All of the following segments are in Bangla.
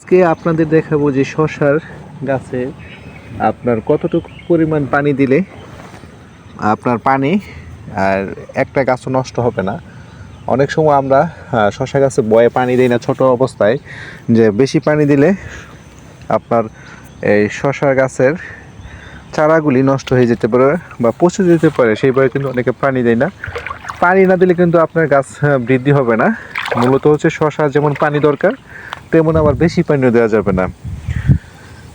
আজকে আপনাদের দেখাবো যে শশার গাছে আপনার কতটুকু পরিমাণ পানি দিলে আপনার পানি আর একটা গাছও নষ্ট হবে না। অনেক সময় আমরা শশা গাছে বয়ে পানি দিই না ছোট অবস্থায়, যে বেশি পানি দিলে আপনার এই শশা গাছের চারাগুলি নষ্ট হয়ে যেতে পারে বা পচে যেতে পারে, সেই ভয়ে কিন্তু অনেকে পানি দেয় না। পানি না দিলে কিন্তু আপনার গাছ বৃদ্ধি হবে না। মূলত হচ্ছে শশা যেমন পানি দরকার, তেমন আবার বেশি পানিও দেওয়া যাবে না।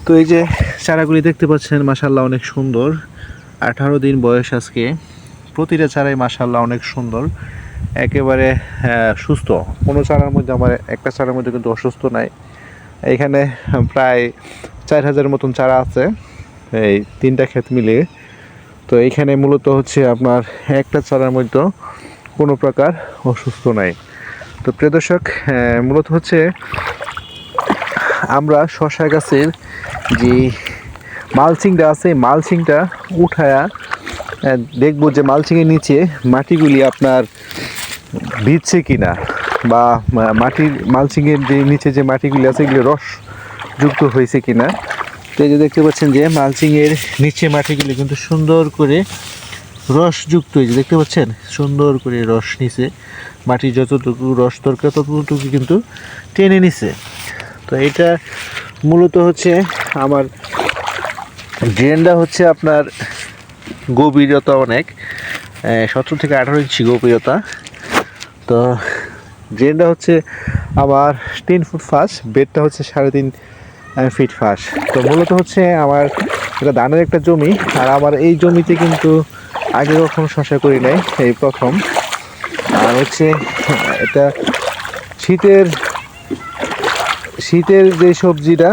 তো এই যে চারাগুলি দেখতে পাচ্ছেন, মাশাআল্লাহ অনেক সুন্দর। 18 দিন বয়স আজকে। প্রতিটা চারাই মাশাআল্লাহ অনেক সুন্দর, একেবারে সুস্থ। কোনো চারার মধ্যে, আমার একটা চারার মধ্যে কিন্তু অসুস্থ নাই। এখানে প্রায় 4000 মতন চারা আছে এই 3টা ক্ষেত মিলিয়ে। তো এইখানে মূলত হচ্ছে আপনার একটা চারার মধ্যে কোনো প্রকার অসুস্থ নাই। তো প্রিয় দর্শক, মূলত হচ্ছে আমরা শশা গাছের যে মালচিংটা আছে, মালচিংটা উঠায়া দেখবো যে মালচিংয়ের নিচে মাটিগুলি আপনার ভিজছে কিনা, বা মাটির মালচিংয়ের যে নিচে যে মাটিগুলি আছে এগুলি রসযুক্ত হয়েছে কিনা। তো এই যে দেখতে পাচ্ছেন যে মালচিংয়ের নিচে মাটিগুলি কিন্তু সুন্দর করে রসযুক্ত হয়েছে, দেখতে পাচ্ছেন সুন্দর করে রস নিছে। মাটির যতটুকু রস দরকার ততটুকু কিন্তু টেনে নিছে। তো এটা মূলত হচ্ছে আমার ড্রেনটা হচ্ছে আপনার গভীরতা অনেক, 17 থেকে 18 ইঞ্চি গভীরতা। তো ড্রেনটা হচ্ছে আমার 3 ফুট ফাঁস, বেডটা হচ্ছে 3.5 ফিট ফাঁস। তো মূলত হচ্ছে আমার এটা ধানের একটা জমি, আর আমার এই জমিতে কিন্তু আগে কখনো শশা করি নাই, এই প্রথম। আর হচ্ছে এটা শীতের যে সবজিটা,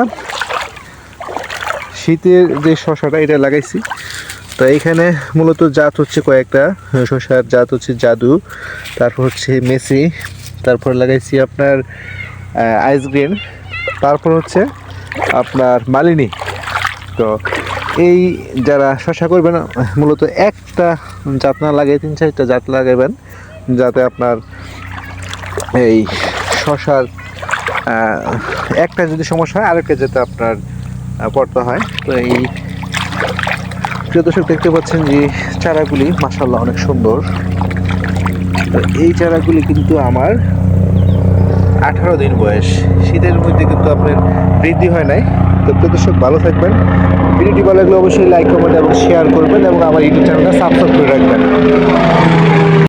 শীতের যে শশাটা এটা লাগাইছি। তো এইখানে মূলত জাত হচ্ছে কয়েকটা শশার জাত হচ্ছে জাদু, তারপর হচ্ছে মেসি, তারপর লাগাইছি আপনার আইস গ্রিন, তারপর হচ্ছে আপনার মালিনী। তো এই যারা শশা করবেন মূলত একটা জাত না লাগিয়ে 3-4টা জাত লাগাবেন, যাতে আপনার এই শশার একটা যদি সমস্যা হয় আরেকটা যাতে আপনার পড়তে হয়। তো এই প্রিয় দর্শক দেখতে পাচ্ছেন যে চারাগুলি মাশাআল্লাহ অনেক সুন্দর। তো এই চারাগুলি কিন্তু আমার 18 দিন বয়স, শীতের মধ্যে কিন্তু আপনার বৃদ্ধি হয় নাই। তো প্রিয় দর্শক ভালো থাকবেন। ভিডিওটি ভালো লাগলে অবশ্যই লাইক, কমেন্ট এবং শেয়ার করবেন, এবং আমার ইউটিউব চ্যানেলটা সাবস্ক্রাইব করে রাখবেন।